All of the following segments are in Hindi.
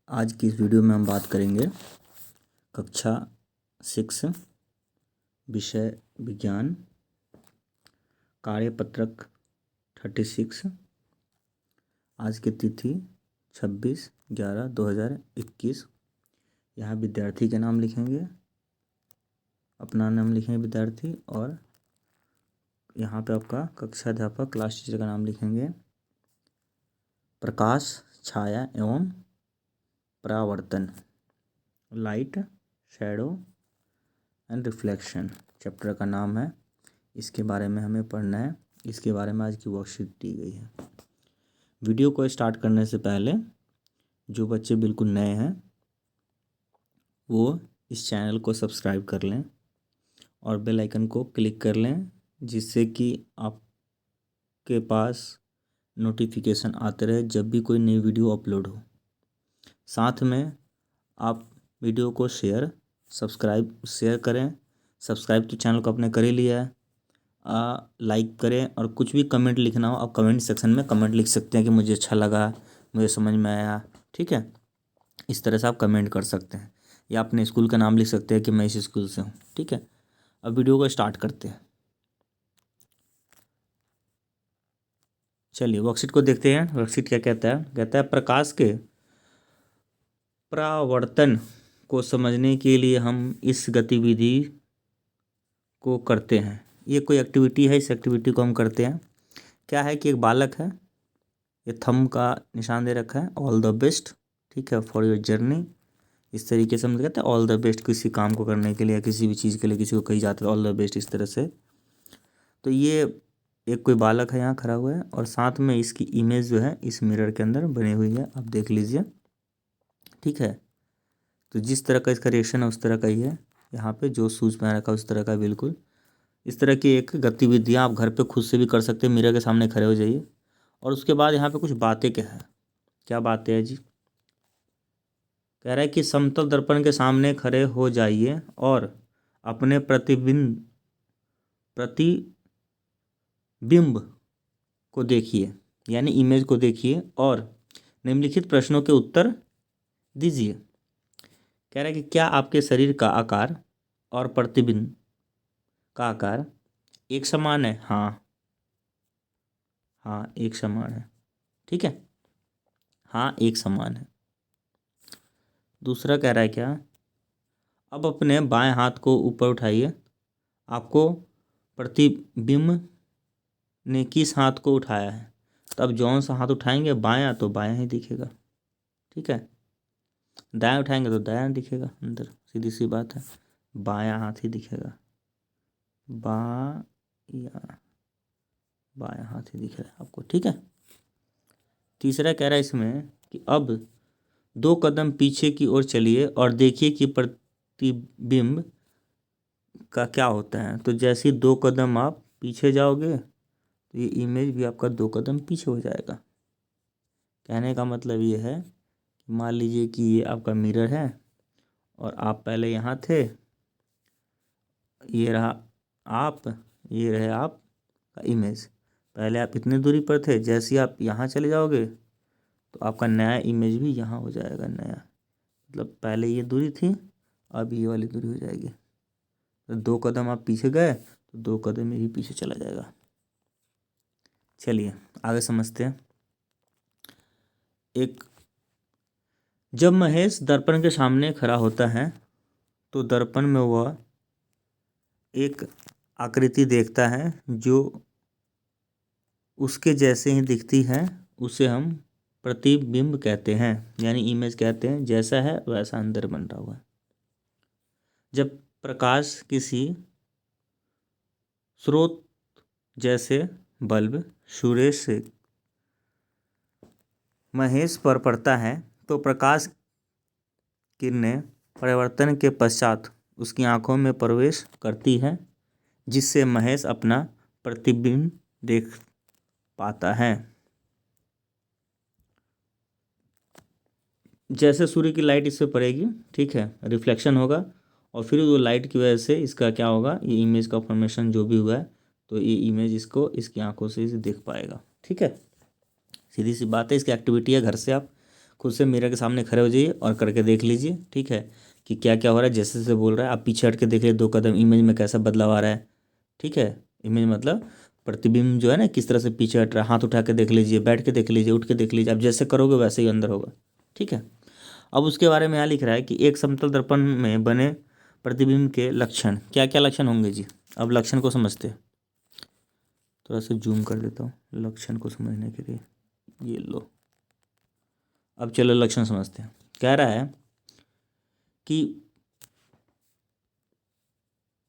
आज की इस वीडियो में हम बात करेंगे कक्षा 6 विषय विज्ञान कार्यपत्रक 36। आज की तिथि 26/11/2021। यहाँ विद्यार्थी के नाम लिखेंगे, अपना नाम लिखेंगे विद्यार्थी, और यहाँ पे आपका कक्षा अध्यापक क्लास टीचर का नाम लिखेंगे। प्रकाश, छाया एवं परावर्तन, light, shadow and reflection chapter का नाम है। इसके बारे में हमें पढ़ना है। इसके बारे में आज की वर्कशीट दी गई है। वीडियो को स्टार्ट करने से पहले जो बच्चे बिल्कुल नए हैं वो इस चैनल को सब्सक्राइब कर लें और बेल आइकन को क्लिक कर लें, जिससे कि आपके पास नोटिफिकेशन आते रहे जब भी कोई नई वीडियो अपलोड हो। साथ में आप वीडियो को शेयर करें। सब्सक्राइब तो चैनल को आपने कर ही लिया है, लाइक करें, और कुछ भी कमेंट लिखना हो आप कमेंट सेक्शन में कमेंट लिख सकते हैं कि मुझे अच्छा लगा, मुझे समझ में आया। ठीक है, इस तरह से आप कमेंट कर सकते हैं, या अपने स्कूल का नाम लिख सकते हैं कि मैं इस स्कूल से हूँ। ठीक है, अब वीडियो को स्टार्ट करते हैं। चलिए वर्कशीट को देखते हैं। वर्कशीट क्या कहता है? कहता है प्रकाश के परावर्तन को समझने के लिए हम इस गतिविधि को करते हैं। ये कोई एक्टिविटी है, इस एक्टिविटी को हम करते हैं। क्या है कि एक बालक है, ये थंब का निशान दे रखा है, ऑल द बेस्ट। ठीक है, फॉर योर जर्नी। इस तरीके से हम कहते हैं ऑल द बेस्ट किसी काम को करने के लिए या किसी भी चीज़ के लिए किसी को कही जाता है ऑल द बेस्ट, इस तरह से। तो ये एक कोई बालक है यहाँ खड़ा हुआ है, और साथ में इसकी इमेज जो है इस मिरर के अंदर बनी हुई है, आप देख लीजिए। ठीक है, तो जिस तरह का इसका रिएक्शन है उस तरह का ही है। यहाँ पे जो शूज़ पहन रखा है उस तरह का बिल्कुल। इस तरह की एक गतिविधियाँ आप घर पे खुद से भी कर सकते हैं। मिरर के सामने खड़े हो जाइए, और उसके बाद यहाँ पे कुछ बातें क्या है, क्या बातें हैं जी? कह रहा है कि समतल दर्पण के सामने खड़े हो जाइए और अपने प्रतिबिंब को देखिए, यानी इमेज को देखिए, और निम्नलिखित प्रश्नों के उत्तर दीजिए। कह रहा है कि क्या आपके शरीर का आकार और प्रतिबिंब का आकार एक समान है? हाँ, हाँ एक समान है। ठीक है, हाँ एक समान है। दूसरा कह रहा है क्या? अब अपने बाएं हाथ को ऊपर उठाइए। आपको प्रतिबिंब ने किस हाथ को उठाया है? तो अब जौन सा हाथ उठाएंगे बायां तो बायां ही दिखेगा। ठीक है, दायां उठाएंगे तो दायां दिखेगा अंदर, सीधी सी बात है, बायां हाथ ही दिखेगा। बायां हाथ ही दिखेगा आपको। ठीक है, तीसरा कह रहा है इसमें कि अब 2 कदम पीछे की ओर चलिए और देखिए कि प्रतिबिंब का क्या होता है। तो जैसे ही 2 कदम आप पीछे जाओगे तो ये इमेज भी आपका 2 कदम पीछे हो जाएगा। कहने का मतलब ये है कि मान लीजिए कि ये आपका मिरर है और आप पहले यहाँ थे, ये रहा आप, ये रहे आप का इमेज। पहले आप इतने दूरी पर थे, जैसे ही आप यहाँ चले जाओगे तो आपका नया इमेज भी यहाँ हो जाएगा। नया मतलब पहले ये दूरी थी, अब ये वाली दूरी हो जाएगी। तो 2 कदम आप पीछे गए तो 2 कदम ही पीछे चला जाएगा। चलिए आगे समझते हैं। जब महेश दर्पण के सामने खड़ा होता है तो दर्पण में वह एक आकृति देखता है जो उसके जैसे ही दिखती है। उसे हम प्रतिबिंब कहते हैं, यानी इमेज कहते हैं। जैसा है वैसा अंदर बन रहा हुआ है। जब प्रकाश किसी स्रोत जैसे बल्ब सूर्य से महेश पर पड़ता है तो प्रकाश किरणें परिवर्तन के पश्चात उसकी आंखों में प्रवेश करती है, जिससे महेश अपना प्रतिबिंब देख पाता है। जैसे सूर्य की लाइट इस पर पड़ेगी, ठीक है, रिफ्लेक्शन होगा, और फिर वो लाइट की वजह से इसका क्या होगा, ये इमेज का फॉर्मेशन जो भी हुआ है, तो ये इमेज इसको इसकी आंखों से इसे देख पाएगा। ठीक है, सीधी सी बात है। इसकी एक्टिविटी है, घर से आप खुद से मिरर के सामने खड़े हो जाइए और करके देख लीजिए, ठीक है, कि क्या क्या हो रहा है। जैसे जैसे बोल रहा है आप पीछे हट के देख लीजिए 2 कदम, इमेज में कैसा बदलाव आ रहा है, ठीक है। इमेज मतलब प्रतिबिंब जो है ना किस तरह से पीछे हट रहा है। हाथ उठा के देख लीजिए, बैठ के देख लीजिए, उठ के देख लीजिए, आप जैसे करोगे वैसे ही अंदर होगा, ठीक है। अब उसके बारे में यहाँ लिख रहा है कि एक समतल दर्पण में बने प्रतिबिंब के लक्षण, क्या क्या लक्षण होंगे जी। अब लक्षण को समझते हैं, थोड़ा सा जूम कर देता हूँ लक्षण को समझने के लिए, ये लो। अब चलो लक्षण समझते हैं। कह रहा है कि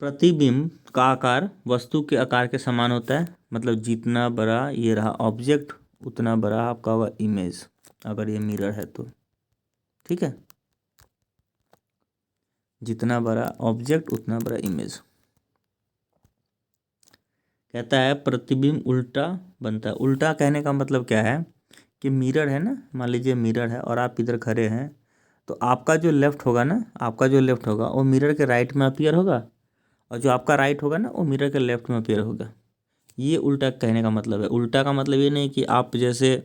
प्रतिबिंब का आकार वस्तु के आकार के समान होता है, मतलब जितना बड़ा ये रहा ऑब्जेक्ट उतना बड़ा आपका होगा इमेज, अगर ये मिरर है तो, ठीक है। जितना बड़ा ऑब्जेक्ट उतना बड़ा इमेज। कहता है प्रतिबिंब उल्टा बनता है। उल्टा कहने का मतलब क्या है कि मिरर है ना, मान लीजिए मिरर है और आप इधर खड़े हैं, तो आपका जो लेफ्ट होगा ना, आपका जो लेफ्ट होगा वो मिरर के राइट में अपीयर होगा, और जो आपका राइट होगा ना वो मिरर के लेफ्ट में अपीयर होगा। ये उल्टा कहने का मतलब है। उल्टा का मतलब ये नहीं कि आप जैसे,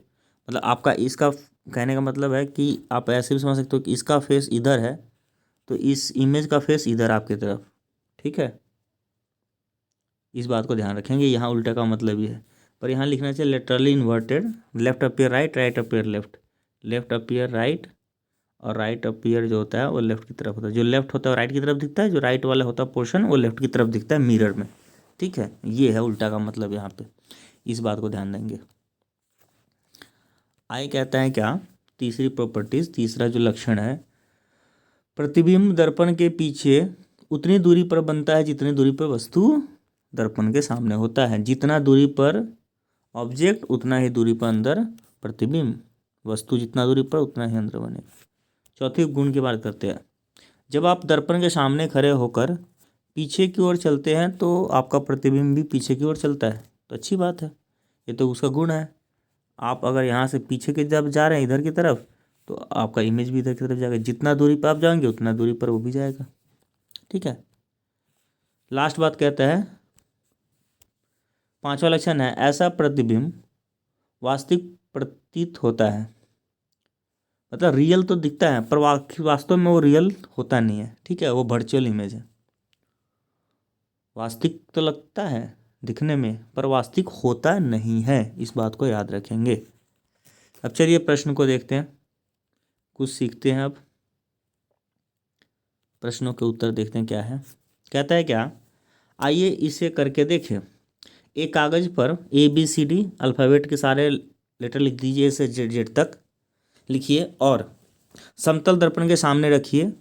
मतलब आपका इसका कहने का मतलब है कि आप ऐसे भी समझ सकते हो कि इसका फेस इधर है तो इस इमेज का फेस इधर आपकी तरफ, ठीक है। इस बात को ध्यान रखेंगे, यहाँ उल्टा का मतलब ये है। पर यहाँ लिखना चाहिए laterally inverted, left appear right, right appear left, left appear right, और राइट अपीयर जो होता है वो लेफ्ट की तरफ होता है। जो लेफ्ट होता है वो राइट की तरफ दिखता है, जो राइट वाला होता है पोर्शन वो लेफ्ट की तरफ दिखता है मिरर में, ठीक है। ये है उल्टा का मतलब यहाँ पे, इस बात को ध्यान देंगे। आई कहता है क्या, तीसरी प्रॉपर्टीज, तीसरा जो लक्षण है, प्रतिबिंब दर्पण के पीछे उतनी दूरी पर बनता है जितनी दूरी पर वस्तु दर्पण के सामने होता है। जितना दूरी पर ऑब्जेक्ट उतना ही दूरी पर अंदर प्रतिबिंब, वस्तु जितना दूरी पर उतना ही अंदर बनेगा। चौथी गुण की बात करते हैं। जब आप दर्पण के सामने खड़े होकर पीछे की ओर चलते हैं तो आपका प्रतिबिंब भी पीछे की ओर चलता है, तो अच्छी बात है, ये तो उसका गुण है। आप अगर यहाँ से पीछे के जब जा रहे हैं इधर की तरफ तो आपका इमेज भी इधर की तरफ जाएगा, जितना दूरी पर आप जाएंगे उतना दूरी पर वो भी जाएगा, ठीक है। लास्ट बात कहता है, पांचवा लक्षण है, ऐसा प्रतिबिंब वास्तविक प्रतीत होता है, मतलब रियल तो दिखता है पर वास्तव में वो रियल होता नहीं है, ठीक है, वो वर्चुअल इमेज है। वास्तविक तो लगता है दिखने में पर वास्तविक होता नहीं है, इस बात को याद रखेंगे। अब चलिए प्रश्न को देखते हैं, कुछ सीखते हैं। अब प्रश्नों के उत्तर देखते हैं क्या है। कहता है क्या, आइए इसे करके देखें। एक कागज पर ABCD अल्फ़ाबेट के सारे लेटर लिख दीजिए, से जेड तक लिखिए और समतल दर्पण के सामने रखिए,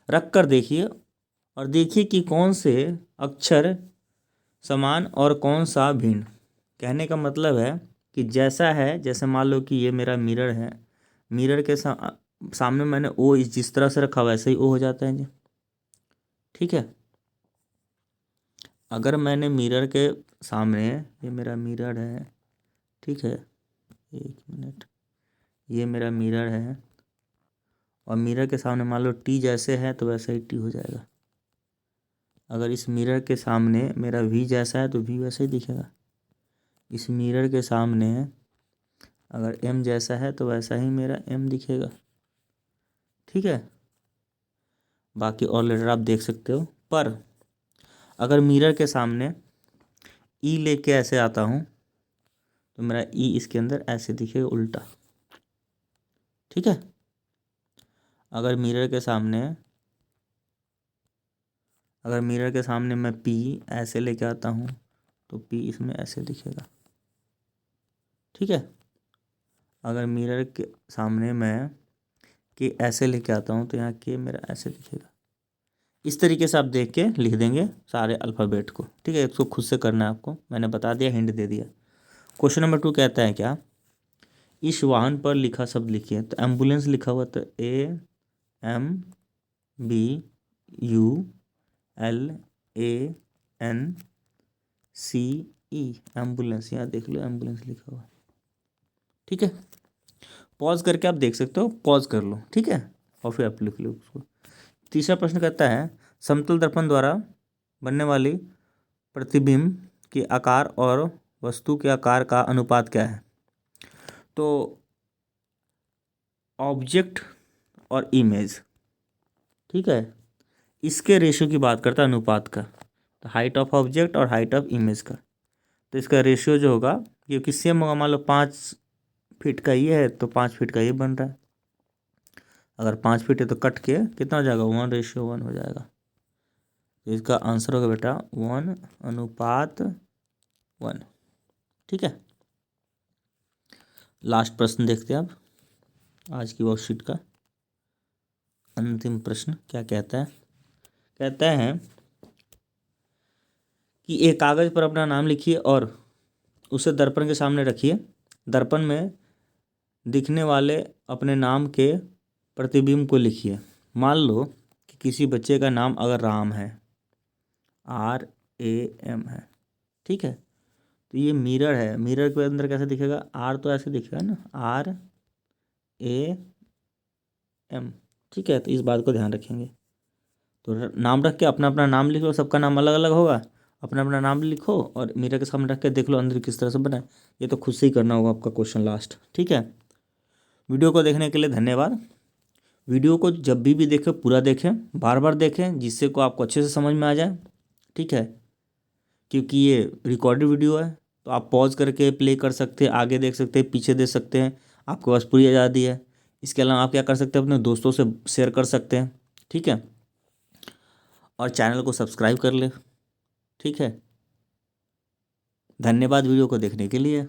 रख कर देखिए और देखिए कि कौन से अक्षर समान और कौन सा भिन्न। कहने का मतलब है कि जैसा है, जैसे मान लो कि ये मेरा मिरर है, मिरर के सामने मैंने ओ इस जिस तरह से रखा वैसे ही ओ हो जाता है जी, ठीक है। अगर मैंने मिरर के सामने, ये मेरा मिरर है, ठीक है, एक मिनट, ये मेरा मिरर है और मिरर के सामने मान लो टी जैसे है तो वैसे ही टी हो जाएगा। अगर इस मिरर के सामने मेरा वी जैसा है तो वी वैसे ही दिखेगा। इस मिरर के सामने अगर एम जैसा है तो वैसा ही मेरा एम दिखेगा, ठीक है। बाकी और लेटर आप देख सकते हो, पर अगर मिरर के सामने ई लेके ऐसे आता हूँ तो मेरा ई इसके अंदर ऐसे दिखेगा उल्टा, ठीक है। अगर मिरर के सामने, अगर मिरर के सामने मैं पी ऐसे लेके आता हूँ तो पी इसमें ऐसे दिखेगा, ठीक है। अगर मिरर के सामने मैं के ऐसे लेके आता हूँ तो यहाँ के मेरा ऐसे दिखेगा। इस तरीके से आप देख के लिख देंगे सारे अल्फ़ाबेट को, ठीक है। इसको खुद से करना है आपको, मैंने बता दिया, हिंट दे दिया। क्वेश्चन नंबर 2 कहता है क्या, इस वाहन पर लिखा शब्द लिखिए। तो एम्बुलेंस लिखा हुआ, तो AMBULANCE, एम्बुलेंस, यहाँ देख लो एम्बुलेंस लिखा हुआ, ठीक है। पॉज करके आप देख सकते हो, पॉज कर लो, ठीक है, और फिर आप लिख लो उसको। तीसरा प्रश्न कहता है, समतल दर्पण द्वारा बनने वाली प्रतिबिंब के आकार और वस्तु के आकार का अनुपात क्या है। तो ऑब्जेक्ट और इमेज, ठीक है, इसके रेशियो की बात करता है, अनुपात का। तो हाइट ऑफ ऑब्जेक्ट और हाइट ऑफ इमेज का, तो इसका रेशियो जो होगा, क्योंकि सेम होगा, मान लो 5 फीट का ये है तो 5 फीट का ये बन रहा है। अगर 5 फीट है तो कट के कितना हो जाएगा, 1:1 हो जाएगा। तो इसका आंसर होगा बेटा 1:1। ठीक है, लास्ट प्रश्न देखते हैं अब आज की वर्कशीट का अंतिम प्रश्न क्या कहता है। कहता है कि एक कागज पर अपना नाम लिखिए और उसे दर्पण के सामने रखिए। दर्पण में दिखने वाले अपने नाम के प्रतिबिंब को लिखिए। मान लो कि किसी बच्चे का नाम अगर राम है, RAM है, ठीक है, तो ये मिरर है, मिरर के अंदर कैसे दिखेगा, R तो ऐसे दिखेगा ना, RAM, ठीक है। तो इस बात को ध्यान रखेंगे। तो नाम रख के अपना अपना नाम लिख लो, सबका नाम अलग अलग होगा, अपना अपना नाम लिखो और मिरर के सामने रख के देख लो अंदर किस तरह से बना है। ये तो खुद से ही करना होगा आपका क्वेश्चन लास्ट, ठीक है। वीडियो को देखने के लिए धन्यवाद। वीडियो को जब भी देखें पूरा देखें, बार बार देखें, जिससे को आपको अच्छे से समझ में आ जाए, ठीक है। क्योंकि ये रिकॉर्डेड वीडियो है तो आप पॉज करके प्ले कर सकते हैं, आगे देख सकते हैं, पीछे देख सकते हैं, आपके पास पूरी आज़ादी है। इसके अलावा आप क्या कर सकते हैं, अपने दोस्तों से शेयर कर सकते हैं, ठीक है। और चैनल को सब्सक्राइब कर ले, ठीक है। धन्यवाद वीडियो को देखने के लिए।